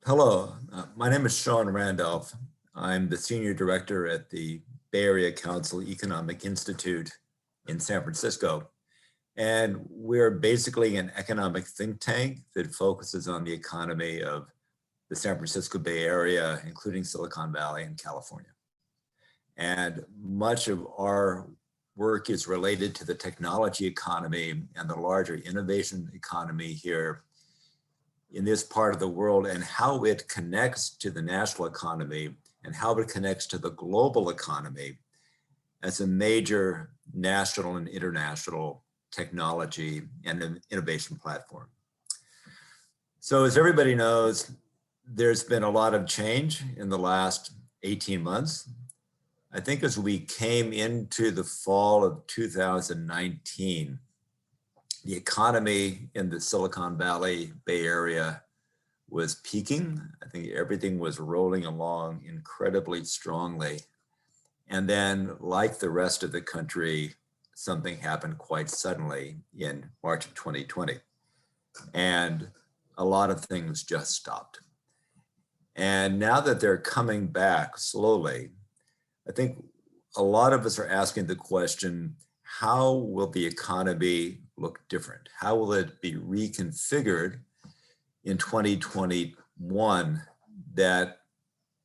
Hello, my name is Sean Randolph. I'm the Senior Director at the Bay Area Council Economic Institute in San Francisco. And we're basically an economic think tank that focuses on the economy of the San Francisco Bay Area, including Silicon Valley and California. And much of our work is related to the technology economy and the larger innovation economy here in this part of the world, and how it connects to the national economy and how it connects to the global economy as a major national and international technology and innovation platform. So as everybody knows, there's been a lot of change in the last 18 months. I think as we came into the fall of 2019, the economy in the Silicon Valley Bay Area was peaking. I think everything was rolling along incredibly strongly. And then, like the rest of the country, something happened quite suddenly in March of 2020. And a lot of things just stopped. And now that they're coming back slowly, I think a lot of us are asking the question, how will the economy look different? How will it be reconfigured in 2021 that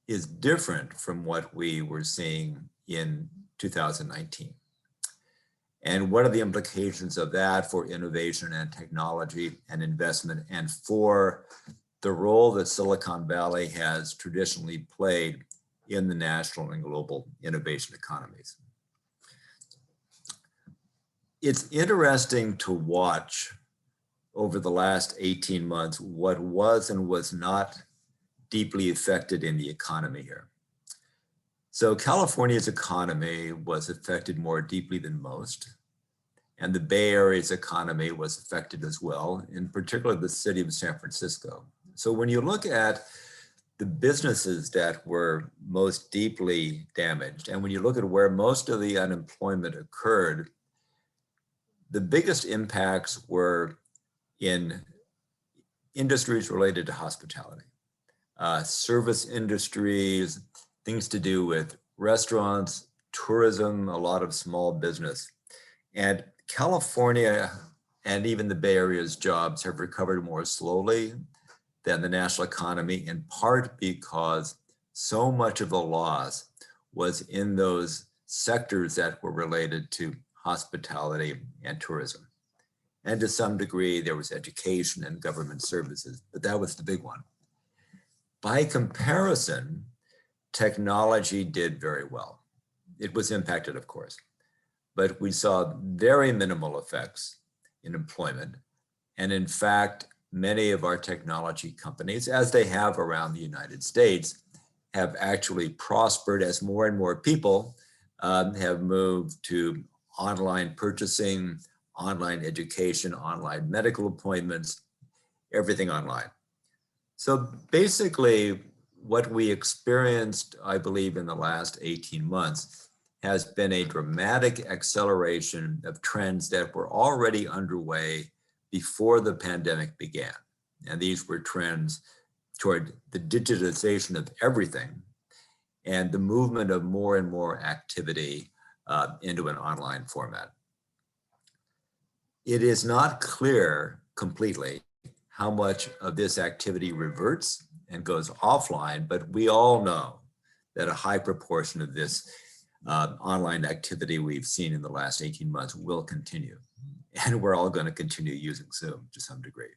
is different from what we were seeing in 2019? And what are the implications of that for innovation and technology and investment, and for the role that Silicon Valley has traditionally played in the national and global innovation economies? It's interesting to watch over the last 18 months what was and was not deeply affected in the economy here. So California's economy was affected more deeply than most, and the Bay Area's economy was affected as well, in particular the city of San Francisco. So when you look at the businesses that were most deeply damaged, and when you look at where most of the unemployment occurred, the biggest impacts were in industries related to hospitality, service industries, things to do with restaurants, tourism, a lot of small business. And California and even the Bay Area's jobs have recovered more slowly than the national economy, in part because so much of the loss was in those sectors that were related to hospitality and tourism. And to some degree, there was education and government services, but that was the big one. By comparison, technology did very well. It was impacted, of course, but we saw very minimal effects in employment. And in fact, many of our technology companies, as they have around the United States, have actually prospered as more and more people have moved to online purchasing, online education, online medical appointments, everything online. So basically, what we experienced, I believe, in the last 18 months has been a dramatic acceleration of trends that were already underway before the pandemic began. And these were trends toward the digitization of everything and the movement of more and more activity into an online format. It is not clear completely how much of this activity reverts and goes offline, but we all know that a high proportion of this online activity we've seen in the last 18 months will continue. And we're all going to continue using Zoom to some degree.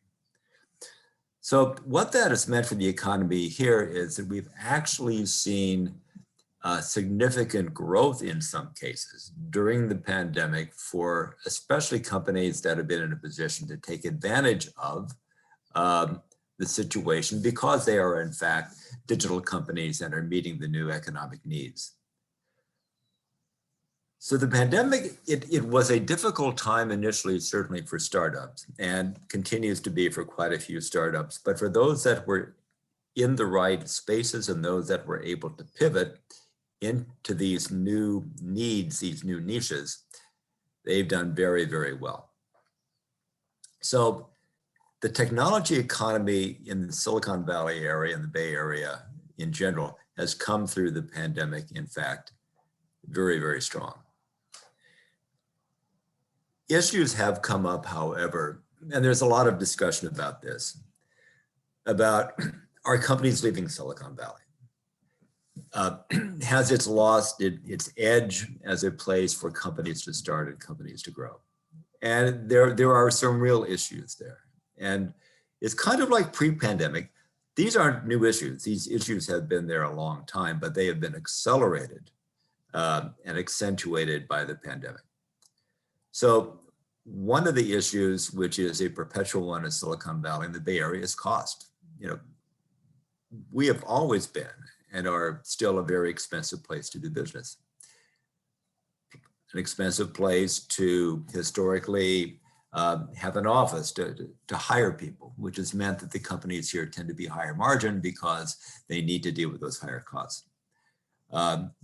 So what that has meant for the economy here is that we've actually seen significant growth in some cases during the pandemic for especially companies that have been in a position to take advantage of the situation because they are in fact digital companies and are meeting the new economic needs. So the pandemic, it was a difficult time initially, certainly for startups, and continues to be for quite a few startups. But for those that were in the right spaces and those that were able to pivot into these new needs, these new niches, they've done very, very well. So The technology economy in the Silicon Valley area and the Bay Area in general has come through the pandemic, in fact, very, very strong. Issues have come up, however, and there's a lot of discussion about this, about are companies leaving Silicon Valley? Has it lost its edge as a place for companies to start and companies to grow? And there are some real issues there. And it's kind of like pre-pandemic. These aren't new issues. These issues have been there a long time, but they have been accelerated and accentuated by the pandemic. So one of the issues, which is a perpetual one in Silicon Valley and the Bay Area, is cost. We have always been and are still a very expensive place to do business. An expensive place to historically have an office to hire people, which has meant that the companies here tend to be higher margin because they need to deal with those higher costs.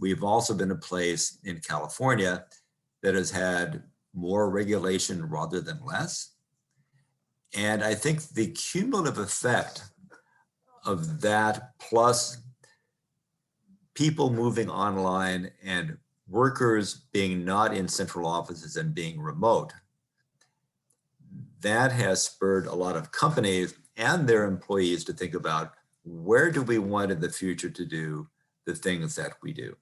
We've also been a place in California that has had more regulation rather than less. And I think the cumulative effect of that, plus people moving online and workers being not in central offices and being remote, that has spurred a lot of companies and their employees to think about, where do we want in the future to do the things that we do?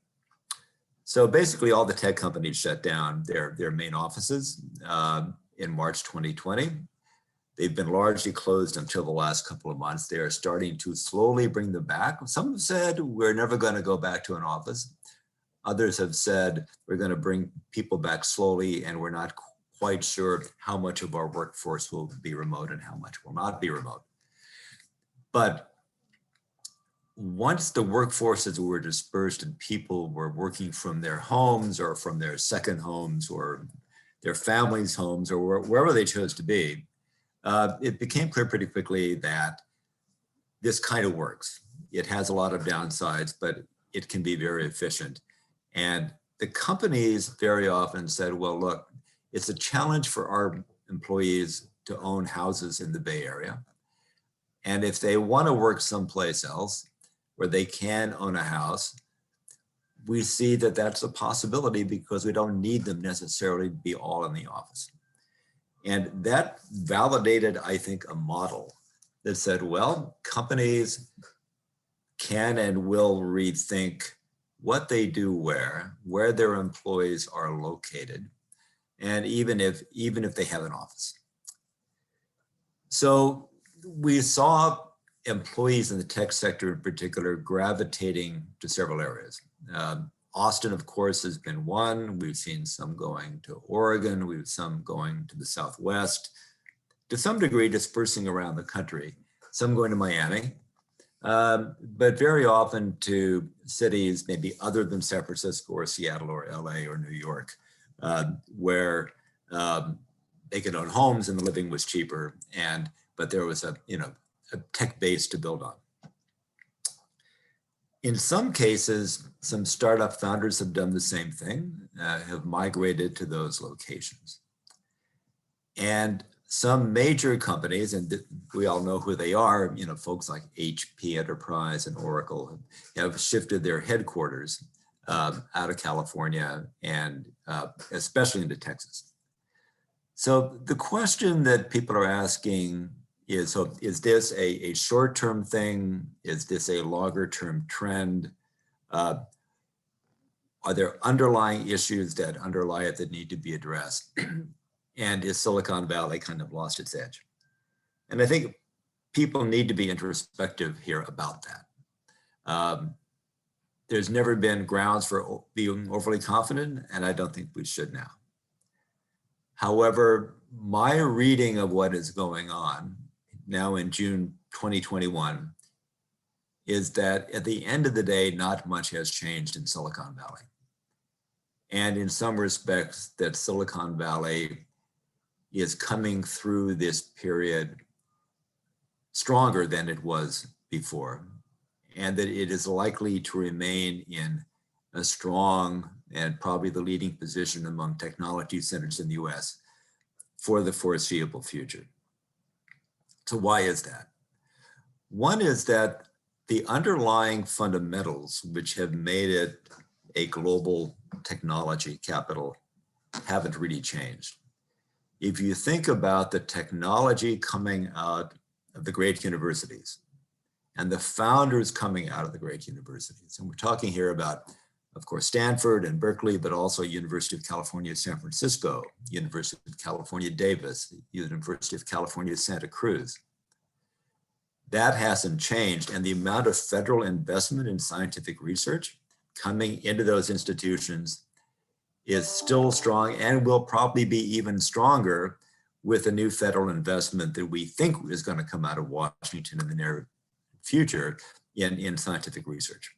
So basically all the tech companies shut down their main offices in March 2020. They've been largely closed until the last couple of months. They are starting to slowly bring them back. Some have said, we're never going to go back to an office. Others have said, we're going to bring people back slowly, and we're not quite sure how much of our workforce will be remote and how much will not be remote. But once the workforces were dispersed and people were working from their homes or from their second homes or their families' homes or wherever they chose to be, it became clear pretty quickly that this kind of works. It has a lot of downsides, but it can be very efficient. And the companies very often said, well, look, it's a challenge for our employees to own houses in the Bay Area. And if they want to work someplace else where they can own a house, we see that that's a possibility because we don't need them necessarily to be all in the office. And that validated, I think, a model that said, well, companies can and will rethink what they do where their employees are located, and even if they have an office. So we saw employees in the tech sector in particular gravitating to several areas. Austin, of course, has been one. We've seen some going to Oregon. We've some going to the Southwest, to some degree dispersing around the country, some going to Miami, but very often to cities maybe other than San Francisco or Seattle or LA or New York, where they could own homes and the living was cheaper, but there was a tech base to build on. In some cases, some startup founders have done the same thing, have migrated to those locations. And some major companies, and we all know who they are, folks like HP Enterprise and Oracle have shifted their headquarters out of California and especially into Texas. So the question that people are asking is this a short-term thing? Is this a longer-term trend? Are there underlying issues that underlie it that need to be addressed? And is Silicon Valley kind of lost its edge? And I think people need to be introspective here about that. There's never been grounds for being overly confident, and I don't think we should now. However, my reading of what is going on now in June 2021 is that at the end of the day, not much has changed in Silicon Valley. And in some respects, that Silicon Valley is coming through this period stronger than it was before, and that it is likely to remain in a strong and probably the leading position among technology centers in the US for the foreseeable future. So why is that? One is that the underlying fundamentals which have made it a global technology capital haven't really changed. If you think about the technology coming out of the great universities and the founders coming out of the great universities, and we're talking here about, of course, Stanford and Berkeley, but also University of California, San Francisco, University of California, Davis, University of California, Santa Cruz. That hasn't changed. And the amount of federal investment in scientific research coming into those institutions is still strong and will probably be even stronger with the new federal investment that we think is going to come out of Washington in the near future in scientific research.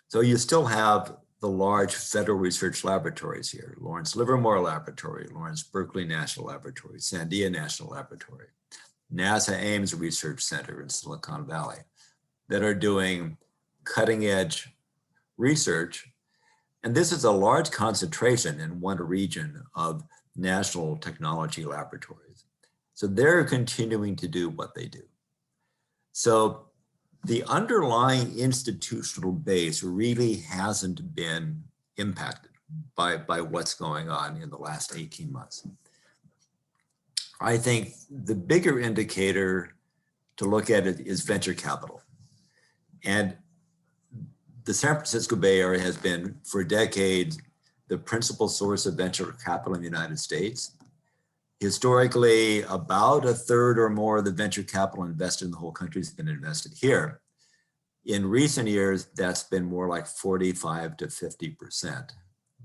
So you still have the large federal research laboratories here, Lawrence Livermore Laboratory, Lawrence Berkeley National Laboratory, Sandia National Laboratory, NASA Ames Research Center in Silicon Valley, that are doing cutting edge research. And this is a large concentration in one region of national technology laboratories. So they're continuing to do what they do. So the underlying institutional base really hasn't been impacted by what's going on in the last 18 months. I think the bigger indicator to look at it is venture capital. And the San Francisco Bay Area has been for decades the principal source of venture capital in the United States. Historically, about a third or more of the venture capital invested in the whole country has been invested here. In recent years, that's been more like 45 to 50%,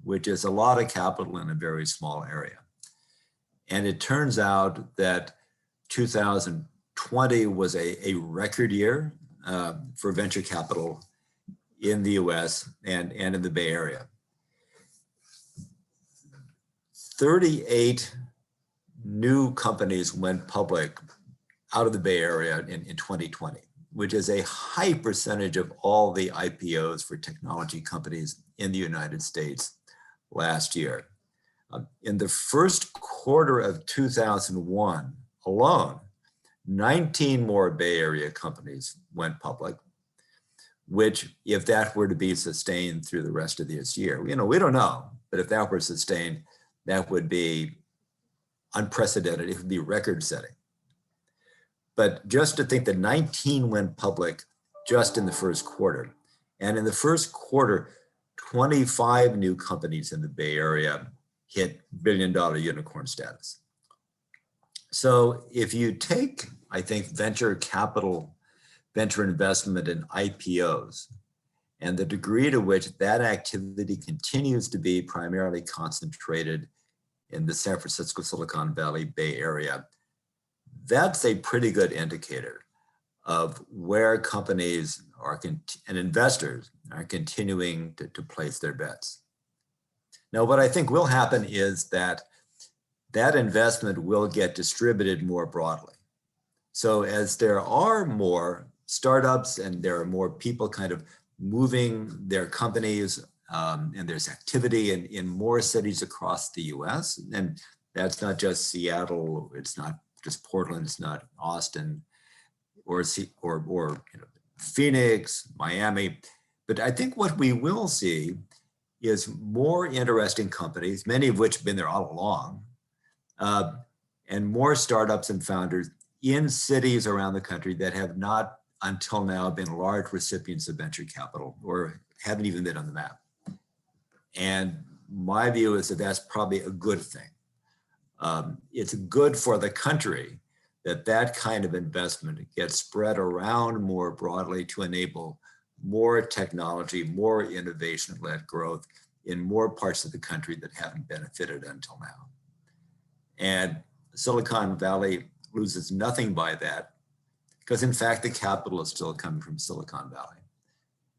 which is a lot of capital in a very small area. And it turns out that 2020 was a record year for venture capital in the US and in the Bay Area. 38 new companies went public out of the Bay Area in 2020, which is a high percentage of all the IPOs for technology companies in the United States last year. In the first quarter of 2001 alone, 19 more Bay Area companies went public, which if that were to be sustained through the rest of this year, we don't know, but if that were sustained, that would be unprecedented. It would be record setting. But just to think that 19 went public just in the first quarter. And in the first quarter, 25 new companies in the Bay Area hit billion-dollar unicorn status. So if you take, I think, venture capital, venture investment in IPOs, and the degree to which that activity continues to be primarily concentrated in the San Francisco, Silicon Valley, Bay Area, that's a pretty good indicator of where companies are and investors are continuing to place their bets. Now, what I think will happen is that investment will get distributed more broadly. So as there are more startups and there are more people kind of moving their companies and there's activity in more cities across the US, and that's not just Seattle, it's not just Portland, it's not Austin or Phoenix, Miami. But I think what we will see is more interesting companies, many of which have been there all along, and more startups and founders in cities around the country that have not until now been large recipients of venture capital or haven't even been on the map. And my view is that that's probably a good thing. It's good for the country that that kind of investment gets spread around more broadly to enable more technology, more innovation-led growth in more parts of the country that haven't benefited until now. And Silicon Valley loses nothing by that because in fact, the capital is still coming from Silicon Valley.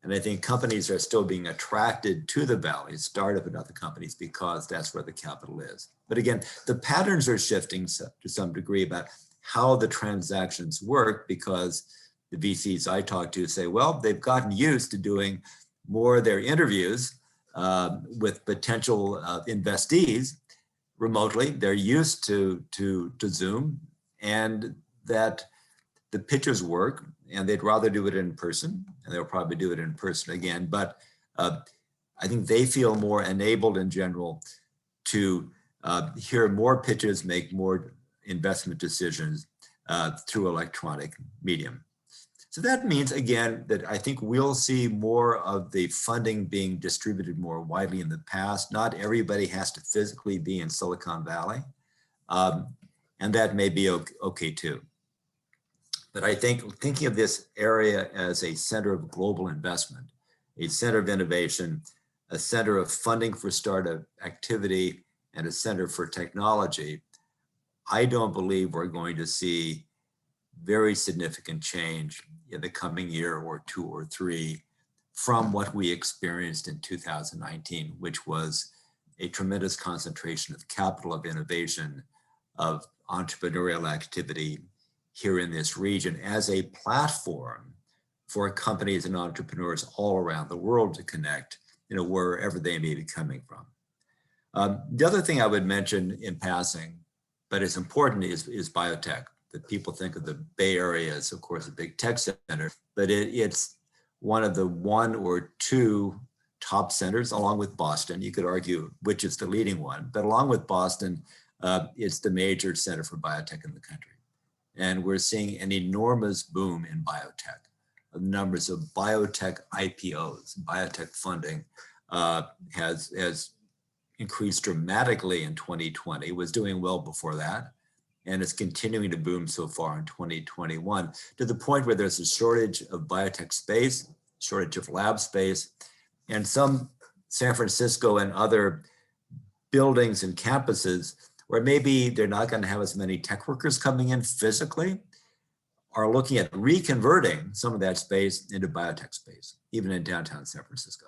And I think companies are still being attracted to the Valley, startup and other companies, because that's where the capital is. But again, the patterns are shifting to some degree about how the transactions work, because the VCs I talk to say, well, they've gotten used to doing more of their interviews with potential investees remotely. They're used to Zoom, and that the pitches work, and they'd rather do it in person, and they'll probably do it in person again. But I think they feel more enabled in general to hear more pitches, make more investment decisions through electronic medium. So that means, again, that I think we'll see more of the funding being distributed more widely in the past. Not everybody has to physically be in Silicon Valley, and that may be okay too. But I think thinking of this area as a center of global investment, a center of innovation, a center of funding for startup activity, and a center for technology, I don't believe we're going to see very significant change in the coming year or two or three from what we experienced in 2019, which was a tremendous concentration of capital, of innovation, of entrepreneurial activity here in this region as a platform for companies and entrepreneurs all around the world to connect, wherever they may be coming from. The other thing I would mention in passing, but it's important, is biotech. That people think of the Bay Area as, of course, a big tech center, but it's one of the one or two top centers, along with Boston. You could argue which is the leading one, but along with Boston, it's the major center for biotech in the country. And we're seeing an enormous boom in biotech. The numbers of biotech IPOs, biotech funding has increased dramatically in 2020. It was doing well before that. And it's continuing to boom so far in 2021, to the point where there's a shortage of biotech space, shortage of lab space, and some San Francisco and other buildings and campuses where maybe they're not going to have as many tech workers coming in physically, are looking at reconverting some of that space into biotech space, even in downtown San Francisco.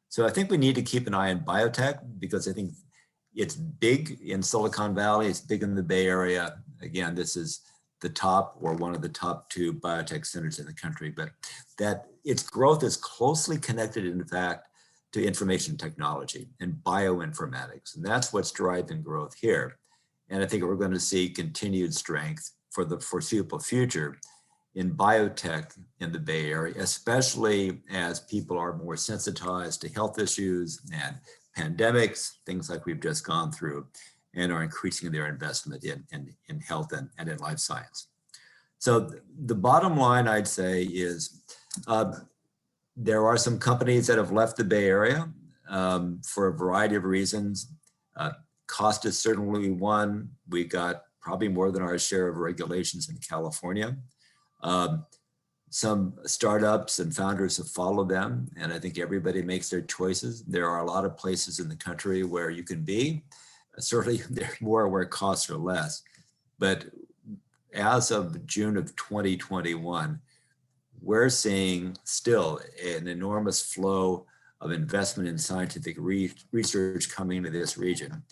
So I think we need to keep an eye on biotech, because I think it's big in Silicon Valley, it's big in the Bay Area. Again, this is the top, or one of the top two biotech centers in the country, but that its growth is closely connected, in fact, to information technology and bioinformatics. And that's what's driving growth here. And I think we're going to see continued strength for the foreseeable future in biotech in the Bay Area, especially as people are more sensitized to health issues and pandemics, things like we've just gone through, and are increasing their investment in health and in life science. So the bottom line, I'd say, is there are some companies that have left the Bay Area for a variety of reasons. Cost is certainly one. We got probably more than our share of regulations in California. Some startups and founders have followed them, and I think everybody makes their choices. There are a lot of places in the country where you can be. Certainly, there are more where costs are less. But as of June of 2021, we're seeing still an enormous flow of investment in scientific research coming into this region.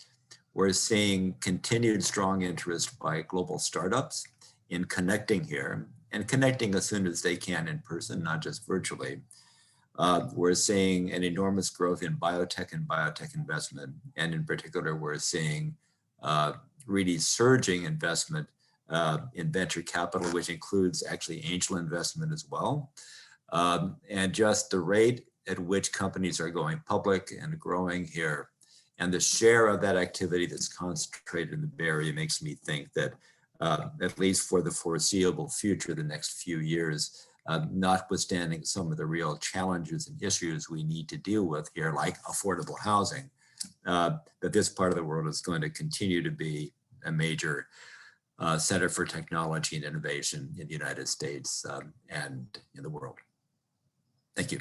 We're seeing continued strong interest by global startups in connecting here, and connecting as soon as they can in person, not just virtually. We're seeing an enormous growth in biotech and biotech investment. And in particular, we're seeing really surging investment in venture capital, which includes actually angel investment as well. And just the rate at which companies are going public and growing here, and the share of that activity that's concentrated in the Bay Area, makes me think that at least for the foreseeable future, the next few years, notwithstanding some of the real challenges and issues we need to deal with here, like affordable housing, that this part of the world is going to continue to be a major center for technology and innovation in the United States and in the world. Thank you.